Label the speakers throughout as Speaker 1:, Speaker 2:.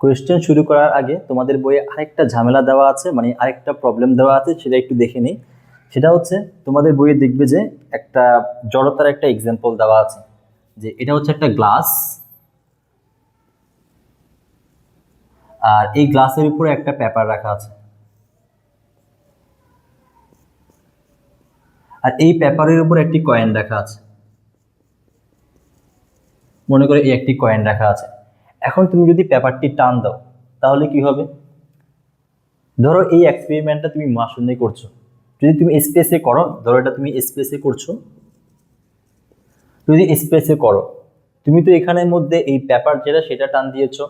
Speaker 1: Question শুরু করার আগে তোমাদের বইয়ে আরেকটা ঝামেলা দেওয়া আছে, মানে আরেকটা প্রবলেম দেওয়া আছে, সেটা একটু দেখে নিই। সেটা হচ্ছে তোমাদের বইয়ে দেখবে যে একটা জড়তার একটা এক্সাম্পল দেওয়া আছে, যে এটা হচ্ছে একটা গ্লাস, আর এই গ্লাসের উপরে একটা পেপার রাখা আছে, আর এই পেপারের উপর একটি কয়েন রাখা আছে। মনে করে এই একটি কয়েন রাখা আছে। এখন তুমি যদি পেপারটি টান দাও তাহলে কি হবে? ধরো এই এক্সপেরিমেন্টটা তুমি মাশরুমে করছো, যদি তুমি স্পেসে করো, ধরো এটা তুমি স্পেসে করছো, যদি স্পেসে করো, তুমি তো এখানের মধ্যে এই পেপার যেটা সেটা টান দিয়েছো।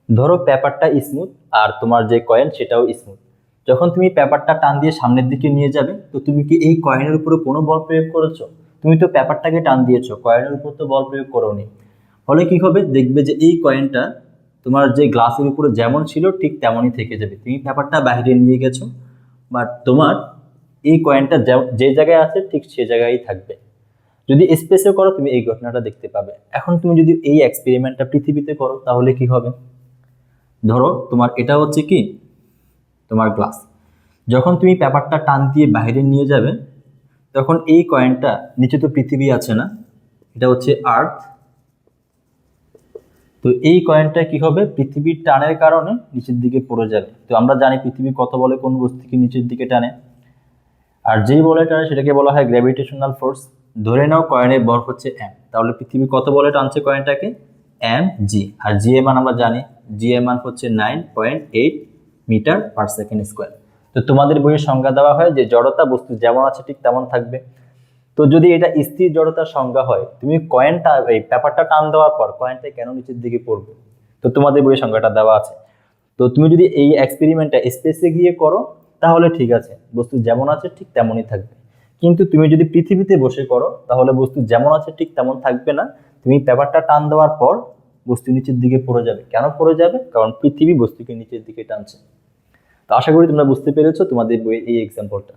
Speaker 1: ধরো পেপারটা স্মুথ আর তোমার যে কয়েন সেটাও স্মুথ। যখন তুমি পেপারটা টান দিয়ে সামনের দিকে নিয়ে যাবে, তো তুমি কি এই কয়েনের উপরে কোনো বল প্রয়োগ করেছো? তুমি তো পেপারটাকে টান দিয়েছো, কয়েনের উপর তো বল প্রয়োগ করোনি। ফলে কি হবে? দেখবে যে এই কয়েনটা তোমার যে গ্লাসের উপরে যেমন ছিল ঠিক তেমনই থেকে যাবে। তুমি পেপারটা বাইরে নিয়ে গেছো, বাট তোমার এই কয়েনটা যে জায়গায় আছে ঠিক সে জায়গায় থাকবে। যদি স্পেসে করো তুমি এই ঘটনাটা দেখতে পাবে। এখন তুমি যদি এই এক্সপেরিমেন্টটা পৃথিবীতে করো তাহলে কি হবে? ধরো তোমার এটা হচ্ছে কি তোমার গ্লাস, যখন তুমি পেপারটা টান দিয়ে বাইরে নিয়ে যাবে, তখন এই কয়েনটা, নিচে তো পৃথিবী আছে না, এটা হচ্ছে আর্থ, তো এই কয়েনটা কি হবে? পৃথিবীর টানের কারণে নিচের দিকে পড়ে যাবে। তো আমরা জানি পৃথিবী কত বলে কোন বস্তুকে নিচের দিকে টানে, আর যেই বলে টানে সেটাকে বলা হয় গ্র্যাভিটেশনাল ফোর্স। ধরে নাও কয়েনের বল হচ্ছে এম, তাহলে পৃথিবী কত বলে টানছে কয়েনটাকে? M G. আর জি এর মান আমরা জানি, জি এর মান হচ্ছে 9.8 মিটার পার সেকেন্ড স্কোয়ার। তো তোমাদের বইয়ের সংজ্ঞা দেওয়া হয় যে জড়তা বস্তু যেমন আছে ঠিক তেমন থাকবে। তো যদি এটা স্থির জড়তার সংজ্ঞা হয়, তুমি কয়েনটা, এই পেপারটা টান দেওয়ার পর কয়েনটা কেন নিচের দিকে পড়বে? তো তোমাদের বইয়ের সংজ্ঞাটা দেওয়া আছে। তো তুমি যদি এই এক্সপেরিমেন্টটা স্পেসে গিয়ে করো তাহলে ঠিক আছে, বস্তু যেমন আছে ঠিক তেমনই থাকবে। কিন্তু তুমি যদি পৃথিবীতে বসে করো তাহলে বস্তু যেমন আছে ঠিক তেমন থাকবে না। তুমি পেপারটা টান দেওয়ার পর বস্তু নিচের দিকে পড়ে যাবে। কেন পড়ে যাবে? কারণ পৃথিবী বস্তুকে নিচের দিকে টানছে। তো আশা করি তোমরা বুঝতে পেরেছো তোমাদের বইয়ের এই এক্সাম্পলটা।